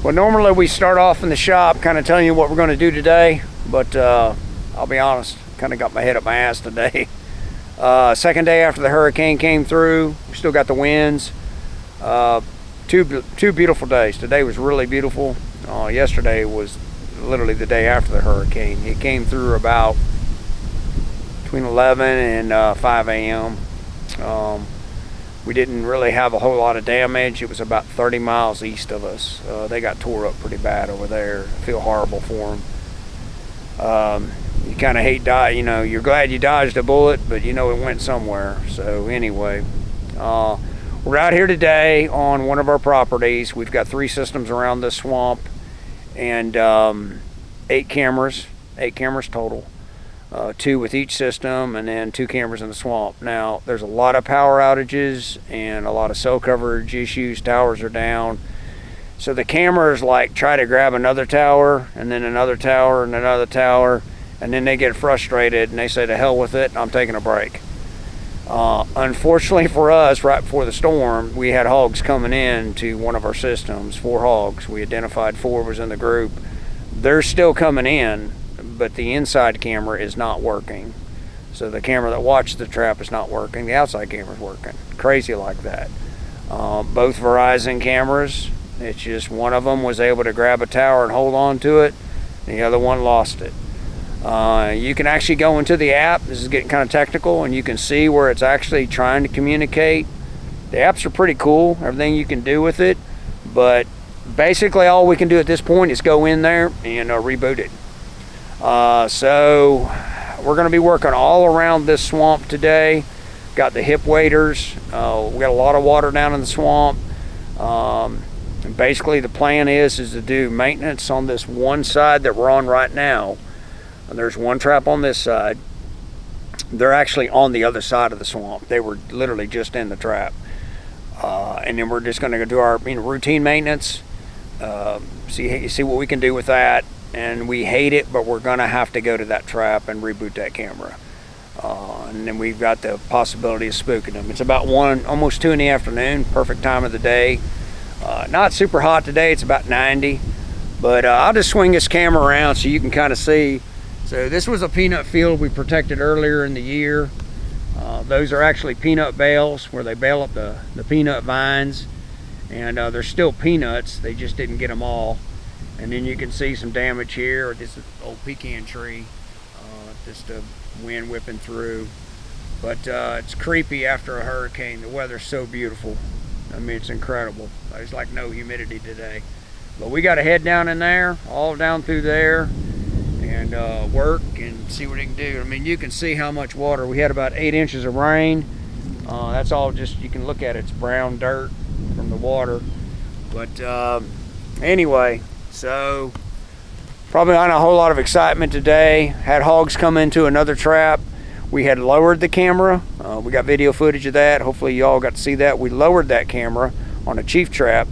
Well, normally we start off in the shop kind of telling you what we're going to do today, but I'll be honest, kind of got my head up my ass today. Second day after the hurricane came through, we still got the winds. Two beautiful days. Today was really beautiful. Yesterday was literally the day after the hurricane. It came through about between 11 and 5 a.m. We didn't really have a whole lot of damage. It was about 30 miles east of us. They got tore up pretty bad over there. I feel horrible for them. You kind of hate you're glad you dodged a bullet, but you know it went somewhere. So anyway, we're out here today on one of our properties. We've got 3 systems around this swamp and 8 cameras total. 2 with each system, and then 2 cameras in the swamp. Now, there's a lot of power outages and a lot of cell coverage issues. Towers are down. So the cameras try to grab another tower, and then another tower, and another tower, and then they get frustrated and they say to hell with it, I'm taking a break. Unfortunately for us, right before the storm, we had hogs coming in to one of our systems, 4 hogs. We identified 4 was in the group. They're still coming in, but the inside camera is not working. So the camera that watched the trap is not working. The outside camera is working. Crazy like that. Both Verizon cameras, it's just one of them was able to grab a tower and hold on to it. The other one lost it. You can actually go into the app. This is getting kind of technical, and you can see where it's actually trying to communicate. The apps are pretty cool, everything you can do with it, but basically all we can do at this point is go in there and reboot it. So we're going to be working all around this swamp today. Got the hip waders. We got a lot of water down in the swamp. And basically the plan is to do maintenance on this one side that we're on right now. And there's one trap on this side. They're actually on the other side of the swamp. They were literally just in the trap. And then we're just going to do our routine maintenance. See what we can do with that. And we hate it, but we're gonna have to go to that trap and reboot that camera. And then we've got the possibility of spooking them. It's about almost 2 in the afternoon, perfect time of the day. Not super hot today, it's about 90. But I'll just swing this camera around so you can kind of see. So this was a peanut field we protected earlier in the year. Those are actually peanut bales where they bale up the peanut vines. And they're still peanuts, they just didn't get them all. And then you can see some damage here. This is an old pecan tree, just a wind whipping through. But it's creepy after a hurricane. The weather's so beautiful. I mean, it's incredible. There's like no humidity today. But we got to head down in there, all down through there, and work and see what it can do. I mean, you can see how much water. We had about 8 inches of rain. That's all just, you can look at it, it's brown dirt from the water. But anyway, so probably not a whole lot of excitement today. Had hogs come into another trap. We had lowered the camera. We got video footage of that. Hopefully y'all got to see that. We lowered that camera on a chief trap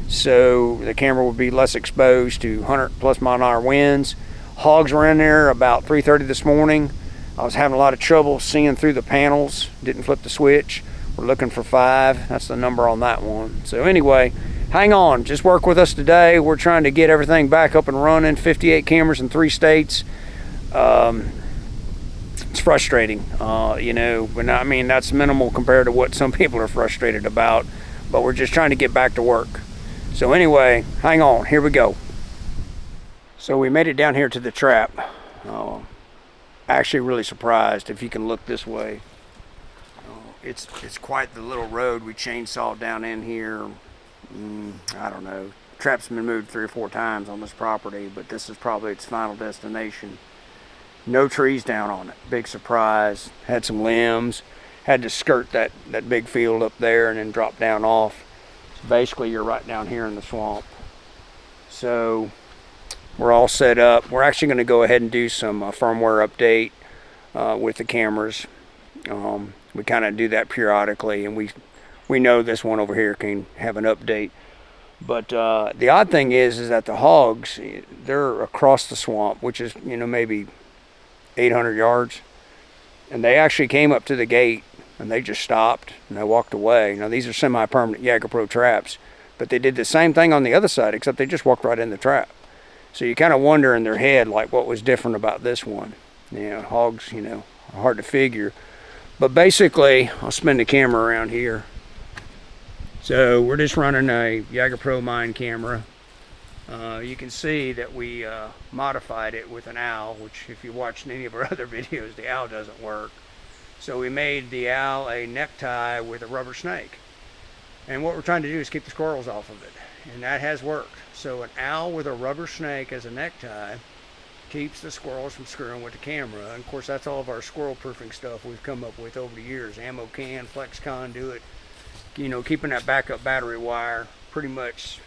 so the camera would be less exposed to 100+ mile-an-hour winds. Hogs were in there about 3:30 this morning. I was having a lot of trouble seeing through the panels. Didn't flip the switch. We're looking for 5. That's the number on that one. So anyway, hang on, just work with us today. We're trying to get everything back up and running. 58 cameras in 3 states. It's frustrating, but I mean, that's minimal compared to what some people are frustrated about, but we're just trying to get back to work. So anyway, hang on, here we go. So we made it down here to the trap. Actually really surprised if you can look this way. It's quite the little road. We chainsawed down in here. I don't know. Trap's been moved 3 or 4 times on this property, but this is probably its final destination. No trees down on it. Big surprise. Had some limbs. Had to skirt that big field up there and then drop down off. So basically you're right down here in the swamp. So we're all set up. We're actually going to go ahead and do some firmware update with the cameras. We kind of do that periodically, and we know this one over here can have an update. But the odd thing is that the hogs, they're across the swamp, which is maybe 800 yards, and they actually came up to the gate and they just stopped and they walked away. Now these are semi-permanent Jager Pro traps. But they did the same thing on the other side, except they just walked right in the trap. So you kind of wonder in their head, like, what was different about this one. You know, hogs, you know, are hard to figure. But basically, I'll spin the camera around here. So we're just running a YagerPro Mind camera. You can see that we modified it with an owl, which if you watched any of our other videos, the owl doesn't work. So we made the owl a necktie with a rubber snake. And what we're trying to do is keep the squirrels off of it. And that has worked. So an owl with a rubber snake as a necktie keeps the squirrels from screwing with the camera. And of course, that's all of our squirrel proofing stuff we've come up with over the years. Ammo can, flex conduit, you know, keeping that backup battery wire pretty much,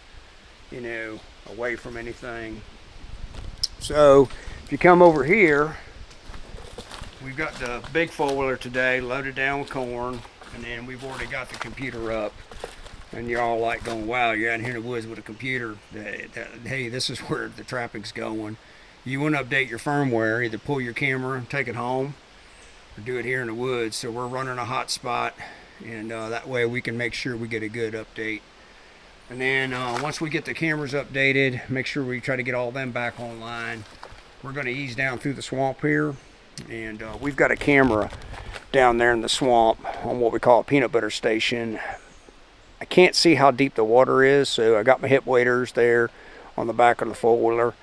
you know, away from anything. So if you come over here, we've got the big four-wheeler today loaded down with corn, and then we've already got the computer up. And you're all like going, wow, you're out here in the woods with a computer. Hey, this is where the trapping's going. You want to update your firmware, either pull your camera and take it home, or do it here in the woods. So we're running a hotspot, and that way we can make sure we get a good update. And then once we get the cameras updated, make sure we try to get all them back online. We're going to ease down through the swamp here, and we've got a camera down there in the swamp on what we call a peanut butter station. I can't see how deep the water is, so I got my hip waders there on the back of the four-wheeler.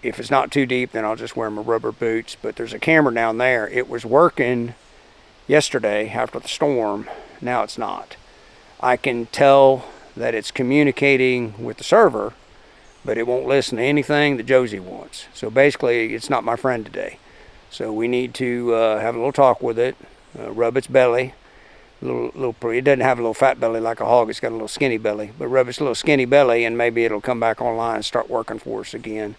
If it's not too deep, then I'll just wear my rubber boots. But there's a camera down there. It was working yesterday after the storm. Now it's not. I can tell that it's communicating with the server, but it won't listen to anything that Josie wants. So basically, it's not my friend today. So we need to have a little talk with it, rub its belly. It doesn't have a little fat belly like a hog. It's got a little skinny belly. But rub its little skinny belly, and maybe it'll come back online and start working for us again.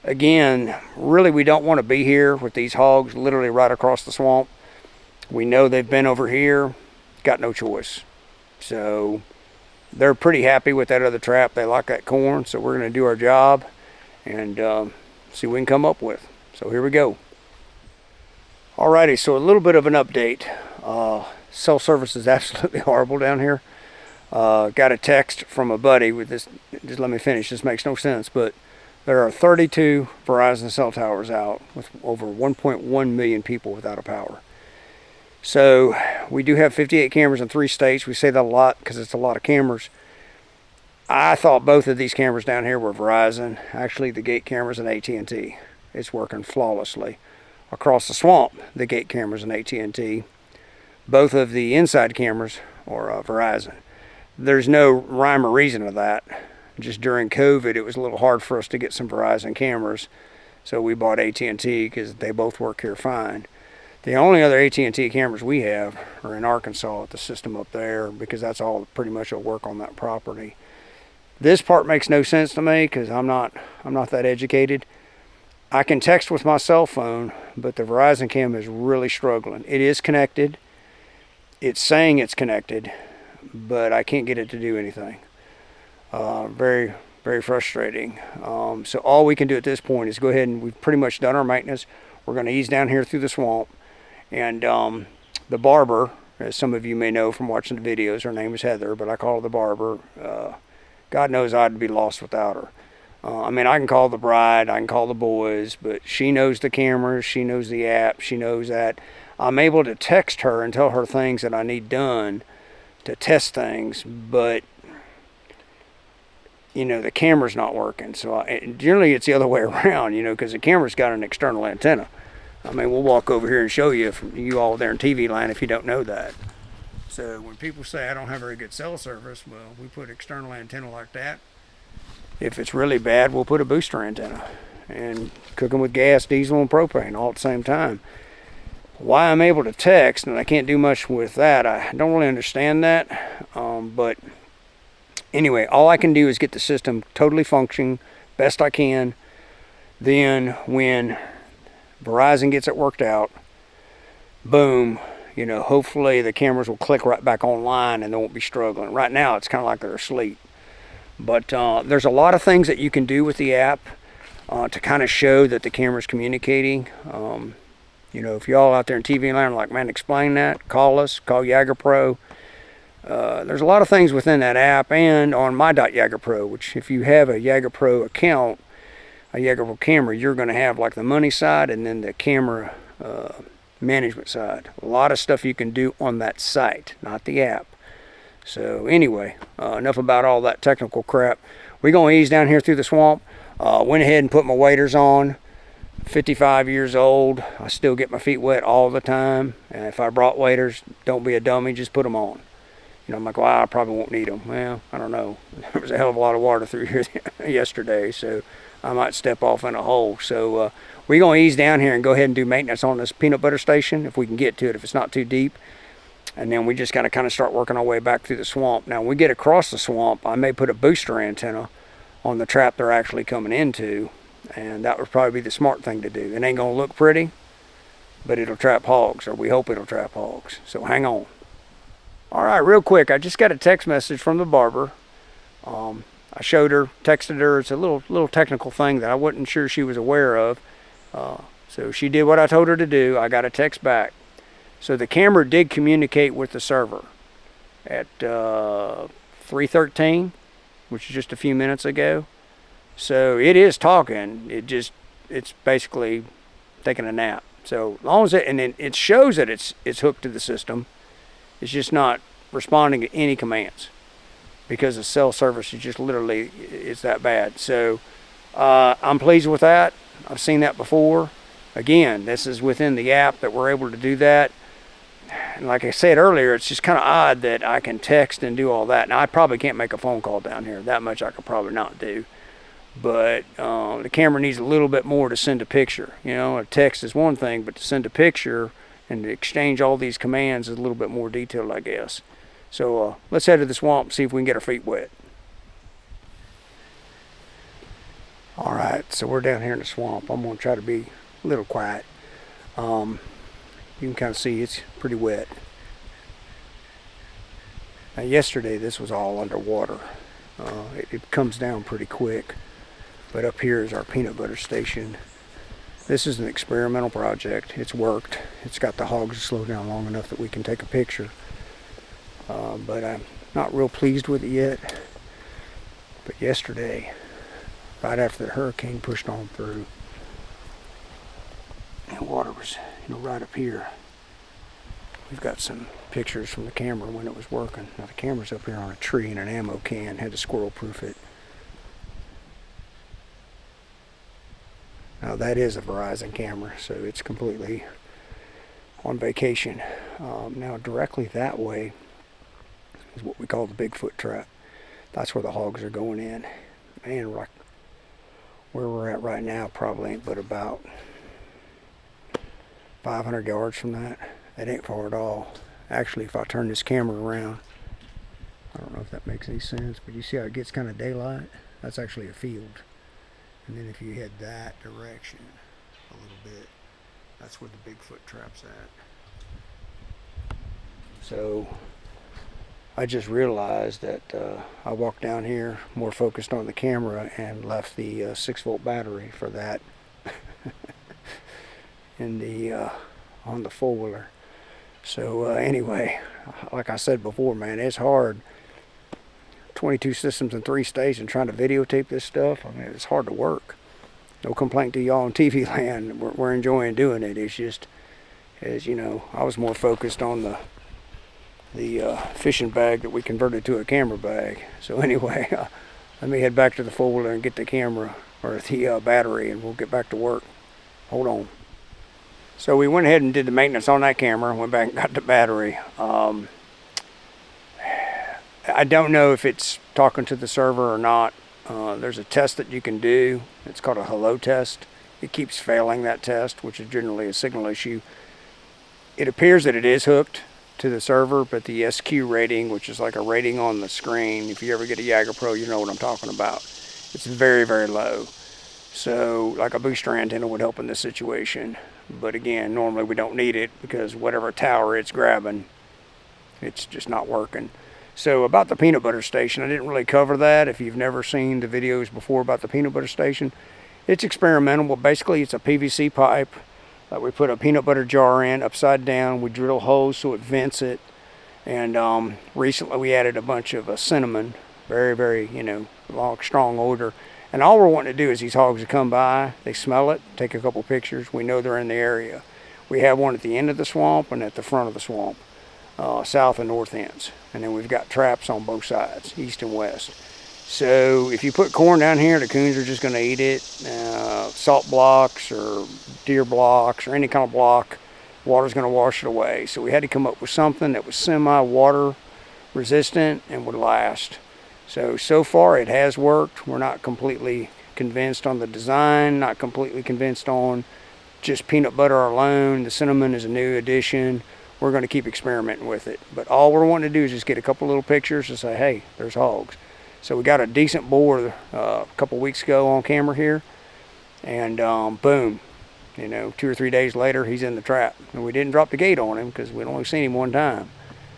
Again, really, we don't want to be here with these hogs literally right across the swamp. We know they've been over here. Got no choice. So they're pretty happy with that other trap. They like that corn. So we're going to do our job and see what we can come up with. So here we go. Alrighty, so a little bit of an update. Cell service is absolutely horrible down here. Got a text from a buddy with this. Just let me finish. This makes no sense, but there are 32 Verizon cell towers out with over 1.1 million people without a power. So we do have 58 cameras in 3 states. We say that a lot because it's a lot of cameras. I thought both of these cameras down here were Verizon. Actually, the gate cameras and AT&T. It's working flawlessly. Across the swamp, the gate cameras and AT&T. Both of the inside cameras are Verizon. There's no rhyme or reason to that. Just during COVID, it was a little hard for us to get some Verizon cameras, so we bought AT&T because they both work here fine. The only other AT&T cameras we have are in Arkansas at the system up there, because that's all pretty much will work on that property. This part makes no sense to me because I'm not that educated. I can text with my cell phone, but the Verizon cam is really struggling. It is connected. It's saying it's connected, but I can't get it to do anything. Very, very frustrating. So all we can do at this point is go ahead, and we've pretty much done our maintenance. We're going to ease down here through the swamp. And the barber, as some of you may know from watching the videos, her name is Heather, but I call her the barber. God knows I'd be lost without her. I mean, I can call the bride, I can call the boys, but she knows the cameras, she knows the app, she knows that. I'm able to text her and tell her things that I need done to test things, but you know, the camera's not working. So generally it's the other way around, you know, because the camera's got an external antenna. I mean, we'll walk over here and show you, from you all there in TV land, if you don't know that. So when people say I don't have very good cell service, well, we put external antenna like that. If it's really bad, we'll put a booster antenna and cook them with gas, diesel, and propane all at the same time. Why I'm able to text, and I can't do much with that, I don't really understand that. But anyway, all I can do is get the system totally functioning best I can. Then when Verizon gets it worked out, boom, you know, hopefully the cameras will click right back online and they won't be struggling. Right now it's kind of like they're asleep. But there's a lot of things that you can do with the app to kind of show that the camera's communicating. You know, if y'all out there in TV land are like, man, explain that, call us, call YagerPro. there's a lot of things within that app and on my.YagerPro, which if you have a YagerPro account, a YagerPro camera, you're going to have like the money side and then the camera management side. A lot of stuff you can do on that site, not the app. So anyway, enough about all that technical crap. We're going to ease down here through the swamp. Went ahead and put my waders on. 55 years old. I still get my feet wet all the time. And if I brought waders, don't be a dummy, just put them on. You know, I'm like, well, I probably won't need them. Well, I don't know. There was a hell of a lot of water through here yesterday, so I might step off in a hole. So we're going to ease down here and go ahead and do maintenance on this peanut butter station if we can get to it, if it's not too deep. And then we just got to kind of start working our way back through the swamp. Now, when we get across the swamp, I may put a booster antenna on the trap they're actually coming into. And that would probably be the smart thing to do. It ain't going to look pretty, but it'll trap hogs, or we hope it'll trap hogs. So hang on. All right, real quick, I just got a text message from the barber. I showed her, texted her. It's a little technical thing that I wasn't sure she was aware of. So she did what I told her to do. I got a text back. So the camera did communicate with the server at 3:13, which is just a few minutes ago. So it is talking. It's basically taking a nap. So as long as it shows that it's hooked to the system, it's just not responding to any commands because the cell service is just literally, it's that bad. So I'm pleased with that. I've seen that before. Again, this is within the app that we're able to do that. And like I said earlier, it's just kind of odd that I can text and do all that. Now I probably can't make a phone call down here. That much I could probably not do. But the camera needs a little bit more to send a picture. You know, a text is one thing, but to send a picture and to exchange all these commands is a little bit more detailed, I guess. So let's head to the swamp and see if we can get our feet wet. All right, so we're down here in the swamp. I'm going to try to be a little quiet. You can kind of see it's pretty wet. Now, yesterday this was all underwater. It comes down pretty quick. But up here is our peanut butter station. This is an experimental project. It's worked. It's got the hogs slow down long enough that we can take a picture. But I'm not real pleased with it yet. But yesterday, right after the hurricane pushed on through, and water was, right up here. We've got some pictures from the camera when it was working. Now the camera's up here on a tree and an ammo can. Had to squirrel proof it. Now that is a Verizon camera, so it's completely on vacation. Now directly that way is what we call the Bigfoot trap. That's where the hogs are going in. Man, where we're at right now probably ain't but about 500 yards from that. That ain't far at all. Actually, if I turn this camera around, I don't know if that makes any sense, but you see how it gets kind of daylight? That's actually a field. And then if you head that direction a little bit, that's where the Bigfoot trap's at. So I just realized that I walked down here more focused on the camera and left the 6-volt battery for that in the on the four-wheeler. So anyway, like I said before, man, it's hard. 22 systems in 3 states and trying to videotape this stuff. I mean, it's hard to work. No complaint to y'all in TV land. We're enjoying doing it. It's just, as you know, I was more focused on the fishing bag that we converted to a camera bag. So anyway, let me head back to the four-wheeler and get the camera or the battery, and we'll get back to work. Hold on. So we went ahead and did the maintenance on that camera. Went back and got the battery. I don't know if it's talking to the server or not. There's a test that you can do. It's called a hello test. It keeps failing that test, which is generally a signal issue. It appears that it is hooked to the server, but the SQ rating, which is like a rating on the screen, if you ever get a YagerPro, you know what I'm talking about. It's very, very low. So like a booster antenna would help in this situation. But again, normally we don't need it because whatever tower it's grabbing, it's just not working. So about the peanut butter station, I didn't really cover that. If you've never seen the videos before about the peanut butter station, it's experimental, but basically it's a PVC pipe that we put a peanut butter jar in upside down. We drill holes so it vents it, And recently we added a bunch of cinnamon, very, very, long, strong odor. And all we're wanting to do is these hogs to come by, they smell it, take a couple pictures, we know they're in the area. We have one at the end of the swamp and at the front of the swamp, south and north ends. And then we've got traps on both sides, east and west. So if you put corn down here, the coons are just going to eat it. Salt blocks or deer blocks or any kind of block, water's going to wash it away. So we had to come up with something that was semi-water resistant and would last. So far it has worked. We're not completely convinced on the design, not completely convinced on just peanut butter alone. The cinnamon is a new addition. We're going to keep experimenting with it. But all we're wanting to do is just get a couple little pictures and say, hey, there's hogs. So we got a decent boar a couple weeks ago on camera here. And boom, 2 or 3 days later, he's in the trap. And we didn't drop the gate on him because we'd only seen him one time.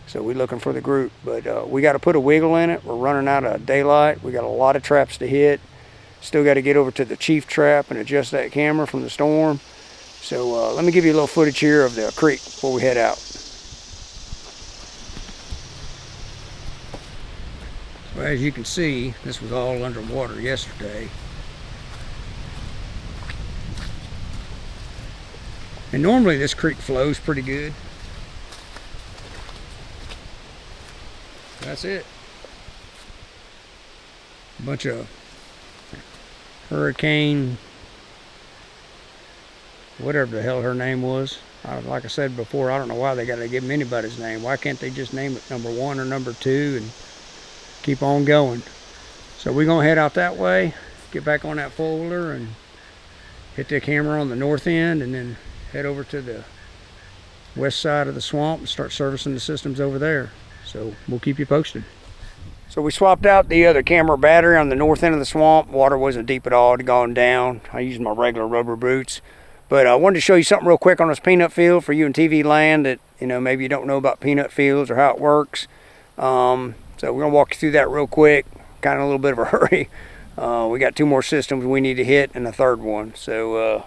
So we're looking for the group, but we got to put a wiggle in it. We're running out of daylight. We got a lot of traps to hit. Still got to get over to the chief trap and adjust that camera from the storm. So let me give you a little footage here of the creek before we head out. So as you can see, this was all underwater yesterday. And normally this creek flows pretty good. That's it. A bunch of hurricane, whatever the hell her name was. Like I said before, I don't know why they got to give them anybody's name. Why can't they just name it number 1 or number 2 and keep on going? So we're going to head out that way, get back on that four-wheeler and hit the camera on the north end and then head over to the west side of the swamp and start servicing the systems over there. So we'll keep you posted. So we swapped out the other camera battery on the north end of the swamp. Water wasn't deep at all. It had gone down. I used my regular rubber boots. But I wanted to show you something real quick on this peanut field for you in TV land that, maybe you don't know about peanut fields or how it works. So we're going to walk you through that real quick. Kind of a little bit of a hurry. We got 2 more systems we need to hit and a third one. So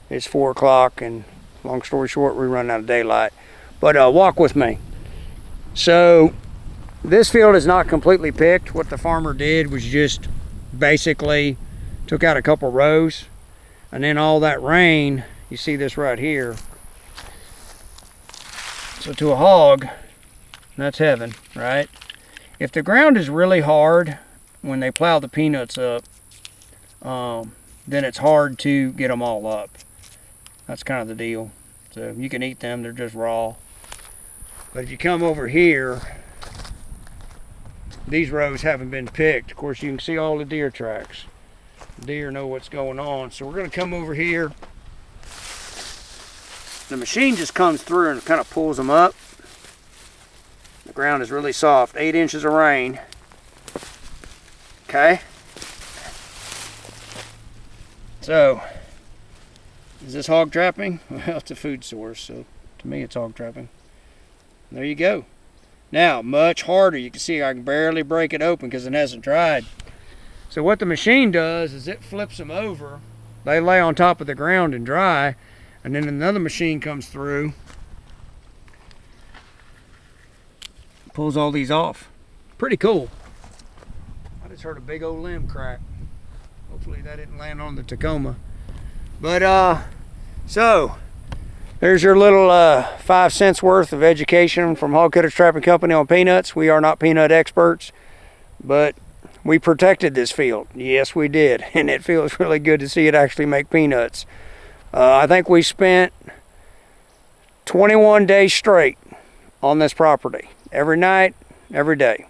it's 4 o'clock and long story short, we're running out of daylight. But walk with me. So this field is not completely picked. What the farmer did was just basically took out a couple rows, and then all that rain, you see this right here. So to a hog, that's heaven, right? If the ground is really hard when they plow the peanuts up, then it's hard to get them all up. That's kind of the deal. So you can eat them, they're just raw. But if you come over here, these rows haven't been picked. Of course, you can see all the deer tracks. Deer know what's going on. So we're going to come over here. The machine just comes through and kind of pulls them up. The ground is really soft. 8 inches of rain. Okay. So, is this hog trapping? Well, it's a food source, so to me it's hog trapping. There you go. Now, much harder. You can see I can barely break it open because it hasn't dried. So what the machine does is it flips them over. They lay on top of the ground and dry, and then another machine comes through, pulls all these off. Pretty cool. I just heard a big old limb crack. Hopefully that didn't land on the Tacoma. But so there's your little 5 cents worth of education from Hog Cutters Trapping Company on peanuts. We are not peanut experts, but we protected this field. Yes, we did, and it feels really good to see it actually make peanuts. I think we spent 21 days straight on this property, every night, every day.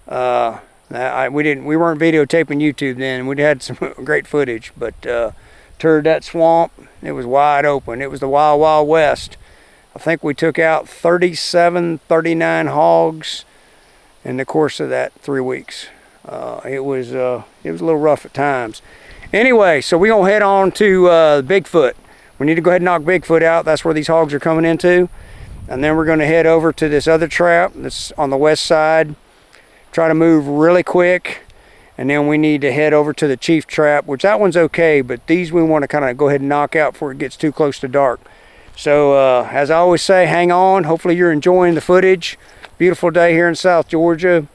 We weren't videotaping YouTube then. We'd had some great footage, but toured that swamp. It was wide open. It was the Wild Wild West. I think we took out 37, 39 hogs in the course of that 3 weeks. It was a little rough at times. Anyway, so we're gonna head on to Bigfoot. We need to go ahead and knock Bigfoot out. That's where these hogs are coming into. And then we're gonna head over to this other trap that's on the west side. Try to move really quick. And then we need to head over to the chief trap, which that one's okay, but these we want to kind of go ahead and knock out before it gets too close to dark. So as I always say, hang on. Hopefully you're enjoying the footage. Beautiful day here in South Georgia.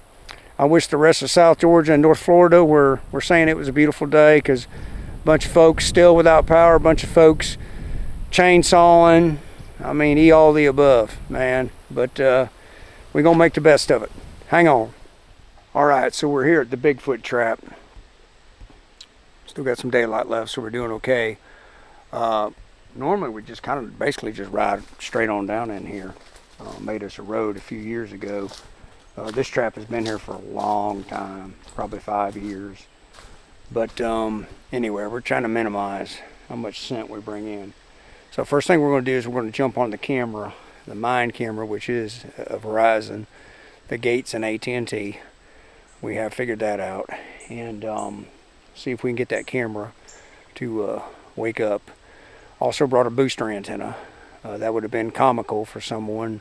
I wish the rest of South Georgia and North Florida were saying it was a beautiful day, because a bunch of folks still without power, a bunch of folks chainsawing. I mean, all the above, man. But we're going to make the best of it. Hang on. All right, so we're here at the Bigfoot trap. Still got some daylight left, so we're doing okay. Normally we just kind of basically just ride straight on down in here. Made us a road a few years ago. This trap has been here for a long time, probably 5 years. But anyway, we're trying to minimize how much scent we bring in. So first thing we're going to do is we're going to jump on the camera, the Mind camera, which is a Verizon. The gate's an AT&T. We have figured that out, and see if we can get that camera to wake up. Also brought a booster antenna. That would have been comical for someone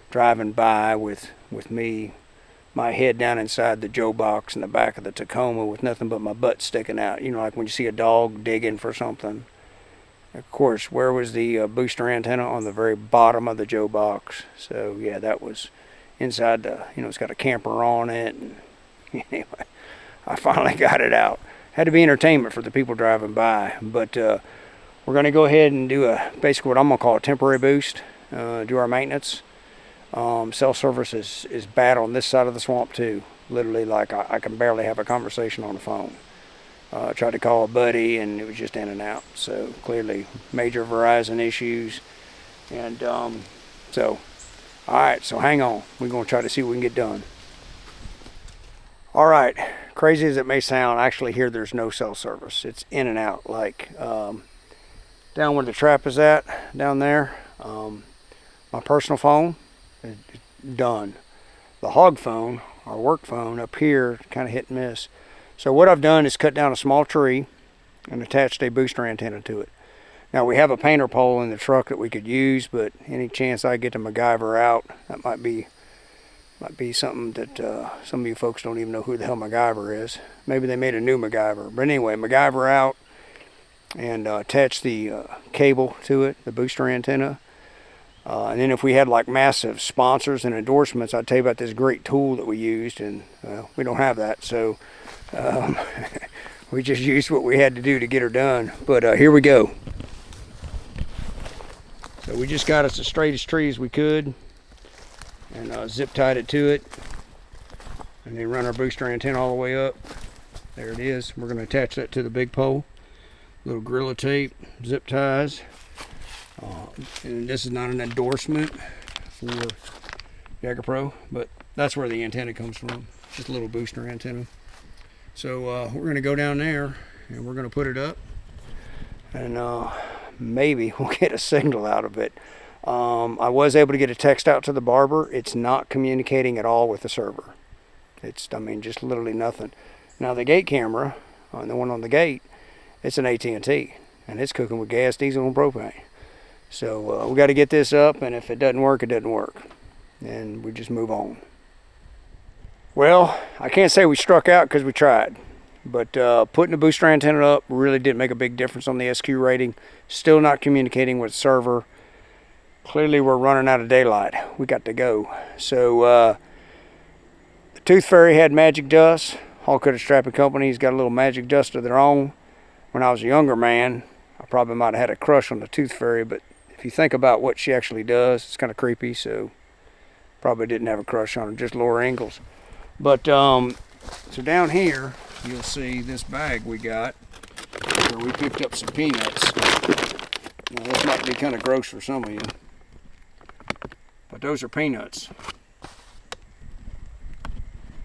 driving by with me, my head down inside the Joe box in the back of the Tacoma with nothing but my butt sticking out. You know, like when you see a dog digging for something. Of course, where was the booster antenna? On the very bottom of the Joe box. So yeah, that was inside the, you know, it's got a camper on it. And anyway, I finally got it out. Had to be entertainment for the people driving by. But we're going to go ahead and do basically what I'm going to call a temporary boost. Do our maintenance. Cell service is bad on this side of the swamp too. Literally, like I can barely have a conversation on the phone. Tried to call a buddy and it was just in and out. So clearly major Verizon issues. And so, all right, so hang on. We're going to try to see what we can get done. All right, crazy as it may sound, actually here there's no cell service. It's in and out, like down where the trap is at, down there. My personal phone, done. The hog phone, our work phone up here, kind of hit and miss. So what I've done is cut down a small tree and attached a booster antenna to it. Now we have a painter pole in the truck that we could use, but any chance I get the MacGyver out, that might be something that some of you folks don't even know who the hell MacGyver is. Maybe they made a new MacGyver. But anyway, MacGyver out and attach the cable to it, the booster antenna. And then if we had like massive sponsors and endorsements, I'd tell you about this great tool that we used, and we don't have that. So we just used what we had to do to get her done. But here we go. So we just got us the straightest tree as we could and zip tied it to it. And then run our booster antenna all the way up. There it is. We're going to attach that to the big pole. Little Gorilla tape, zip ties. And this is not an endorsement for Jagger Pro, but that's where the antenna comes from. Just a little booster antenna. So we're going to go down there and we're going to put it up, and maybe we'll get a signal out of it. I was able to get a text out to the barber. It's not communicating at all with the server. It's, I mean, just literally nothing. Now the gate camera, the one on the gate, it's an AT&T, and it's cooking with gas, diesel, and propane. So we got to get this up, and if it doesn't work, it doesn't work. And we just move on. Well, I can't say we struck out because we tried. But putting the booster antenna up really didn't make a big difference on the SQ rating. Still not communicating with the server. Clearly we're running out of daylight. We got to go. So the Tooth Fairy had magic dust. Hall Cutter Strapping Company's got a little magic dust of their own. When I was a younger man, I probably might have had a crush on the Tooth Fairy, but if you think about what she actually does, it's kind of creepy, so probably didn't have a crush on her, just Laura Ingalls. But so down here, you'll see this bag we got where we picked up some peanuts. Now this might be kind of gross for some of you, but those are peanuts.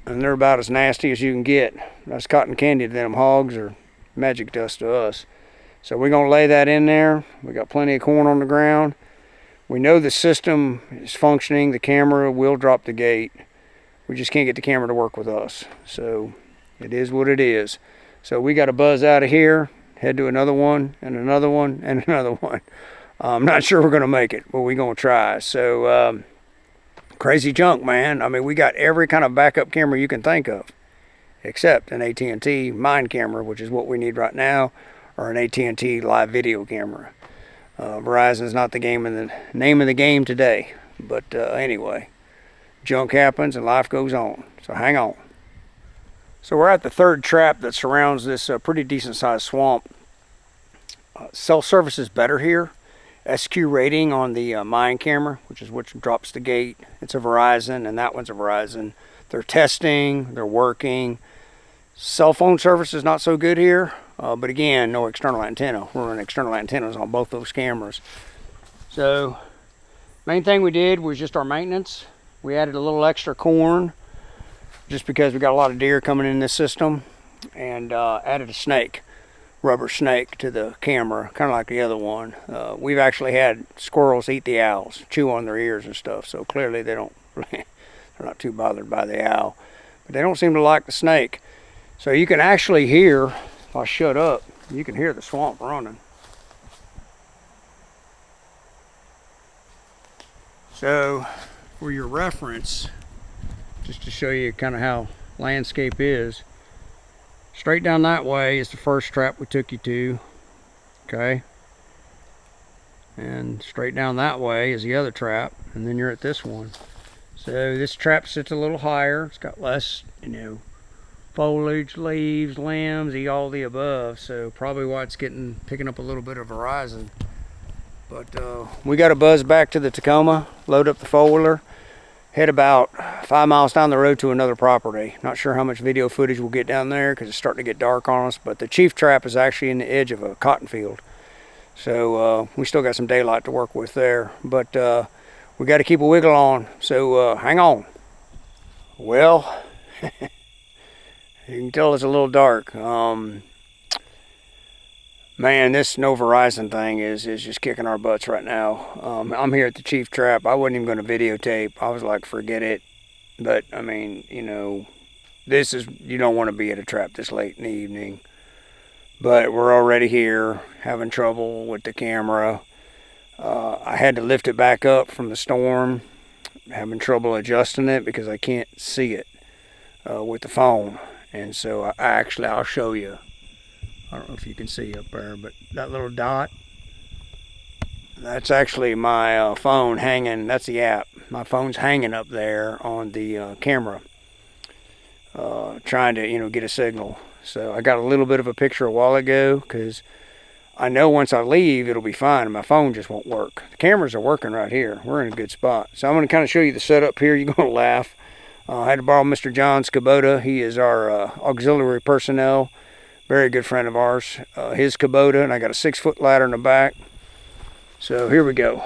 And they're about as nasty as you can get. That's cotton candy to them hogs, or magic dust to us. So we're going to lay that in there. We got plenty of corn on the ground. We know the system is functioning. The camera will drop the gate. We just can't get the camera to work with us. So it is what it is. So we got to buzz out of here, head to another one, and another one, and another one. I'm not sure we're going to make it, but we're going to try. So crazy junk, man. I mean, we got every kind of backup camera you can think of, except an AT&T Mind camera, which is what we need right now, or an AT&T live video camera. Verizon's not the name of the game today, but anyway, Junk happens and life goes on. So hang on. So we're at the third trap that surrounds this pretty decent sized swamp. Cell service is better here. SQ rating on the mine camera, which drops the gate. It's a Verizon, and that one's a Verizon. They're testing, they're working. Cell phone service is not so good here, but again, no external antenna. We're running external antennas on both those cameras. So, main thing we did was just our maintenance. We added a little extra corn, just because we got a lot of deer coming in this system, and added a snake. Rubber snake to the camera, kind of like the other one. We've actually had squirrels eat the owls, chew on their ears and stuff, so clearly they're not too bothered by the owl. But they don't seem to like the snake. So you can actually hear, if I shut up, you can hear the swamp running. So for your reference, just to show you kind of how landscape is, straight down that way is the first trap we took you to, okay? And straight down that way is the other trap, and then you're at this one. So this trap sits a little higher. It's got less, foliage, leaves, limbs, all the above. So probably why it's picking up a little bit of Verizon. But we got to buzz back to the Tacoma, load up the four-wheeler, head about 5 miles down the road to another property. Not sure how much video footage we'll get down there because it's starting to get dark on us, but the chief trap is actually in the edge of a cotton field. So we still got some daylight to work with there, but we got to keep a wiggle on, so hang on. Well, you can tell it's a little dark. Man, this no Verizon thing is just kicking our butts right now. I'm here at the chief trap. I wasn't even going to videotape. I was like, forget it. But I mean, you don't want to be at a trap this late in the evening. But we're already here, having trouble with the camera. I had to lift it back up from the storm, having trouble adjusting it because I can't see it with the phone. And so I'll show you. I don't know if you can see up there, but that little dot, that's actually my phone hanging. That's the app. My phone's hanging up there on the camera, trying to, get a signal. So I got a little bit of a picture a while ago because I know once I leave, it'll be fine. And my phone just won't work. The cameras are working right here. We're in a good spot. So I'm going to kind of show you the setup here. You're going to laugh. I had to borrow Mr. John's Kubota. He is our auxiliary personnel. Very good friend of ours. His Kubota, and I got a 6-foot ladder in the back. So here we go.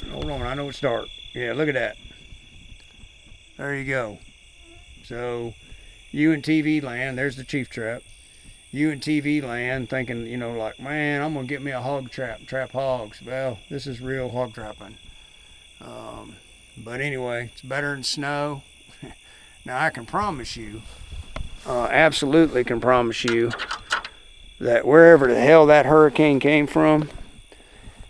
Hold on, I know it's dark. Yeah, look at that. There you go. So, you in TV land, there's the chief trap. You in TV land thinking, like, man, I'm going to get me a hog trap hogs. Well, this is real hog trapping. But anyway, it's better than snow. Now, I can promise you, absolutely can promise you that wherever the hell that hurricane came from,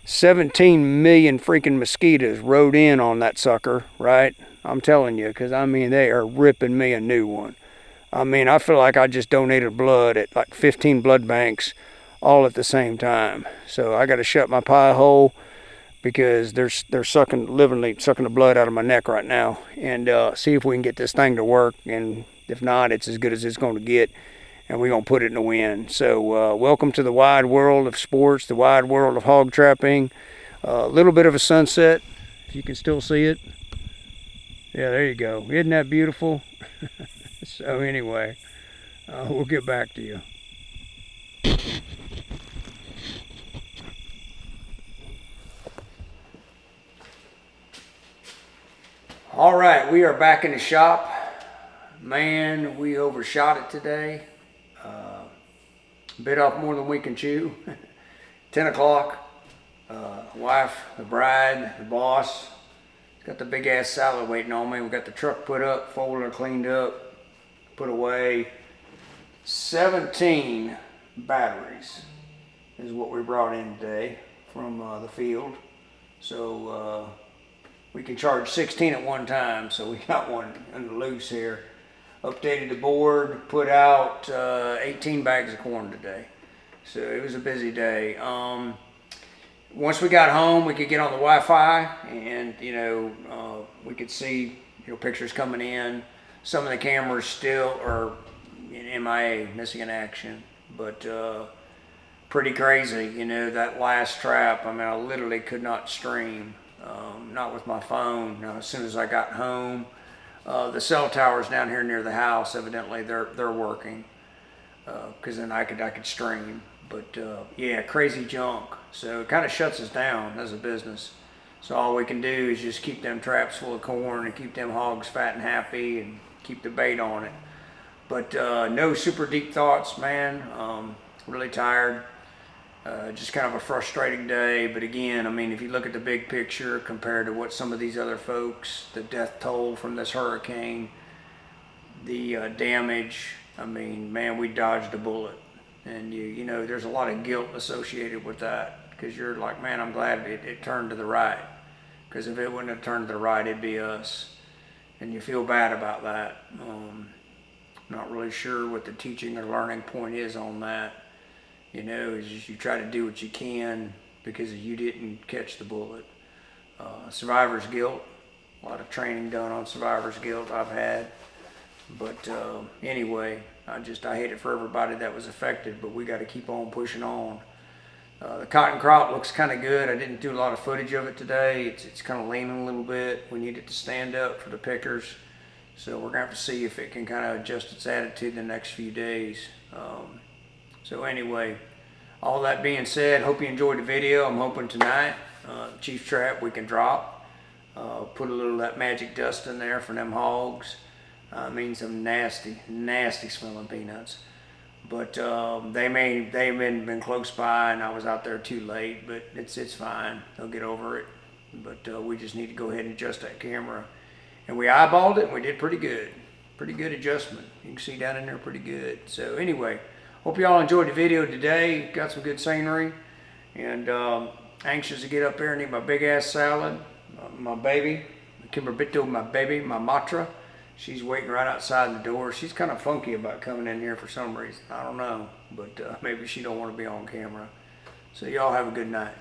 17 million freaking mosquitoes rode in on that sucker, right? I'm telling you, because they are ripping me a new one. I feel like I just donated blood at like 15 blood banks all at the same time. So I got to shut my pie hole because they're literally sucking the blood out of my neck right now, and see if we can get this thing to work. And if not, it's as good as it's going to get, and we're going to put it in the wind. So welcome to the wide world of sports, the wide world of hog trapping. A little bit of a sunset, if you can still see it. Yeah, there you go. Isn't that beautiful? So anyway, we'll get back to you. All right, we are back in the shop. Man, we overshot it today. Bit off more than we can chew. 10 o'clock. Wife, the bride, the boss, got the big ass salad waiting on me. We got the truck put up, four-wheeler cleaned up, put away. 17 batteries is what we brought in today from the field. So we can charge 16 at one time, so we got one in the loose here. Updated the board, put out 18 bags of corn today. So it was a busy day. once we got home, we could get on the Wi-Fi, and we could see pictures coming in. Some of the cameras still are in MIA, missing in action, but pretty crazy. That last trap. I mean, I literally could not stream, not with my phone. Now, as soon as I got home, the cell towers down here near the house, evidently they're working, because then I could stream. But yeah, crazy junk. So it kind of shuts us down as a business. So all we can do is just keep them traps full of corn and keep them hogs fat and happy and keep the bait on it. But no super deep thoughts, man. Really tired. Just kind of a frustrating day. But again, I mean, if you look at the big picture compared to what some of these other folks, the death toll from this hurricane, the damage, I mean, man, we dodged a bullet. And there's a lot of guilt associated with that, because you're like, man, I'm glad it turned to the right, because if it wouldn't have turned to the right, it'd be us. And you feel bad about that. Not really sure what the teaching or learning point is on that. Is just you try to do what you can because you didn't catch the bullet. Survivor's guilt, a lot of training done on survivor's guilt I've had. But anyway, I hate it for everybody that was affected, but we got to keep on pushing on. The cotton crop looks kind of good. I didn't do a lot of footage of it today. It's kind of leaning a little bit. We need it to stand up for the pickers. So we're going to have to see if it can kind of adjust its attitude the next few days. So anyway, all that being said, hope you enjoyed the video. I'm hoping tonight, Chief Trap we can drop. Put a little of that magic dust in there for them hogs. I mean, some nasty, nasty smelling peanuts. But they been close by, and I was out there too late. But it's fine. They'll get over it. But we just need to go ahead and adjust that camera. And we eyeballed it, and we did pretty good. Pretty good adjustment. You can see down in there pretty good. So anyway, hope y'all enjoyed the video today. Got some good scenery. And anxious to get up there and eat my big ass salad. My baby, Kimberbito, my baby, my Matra. She's waiting right outside the door. She's kind of funky about coming in here for some reason. I don't know, but maybe she don't want to be on camera. So y'all have a good night.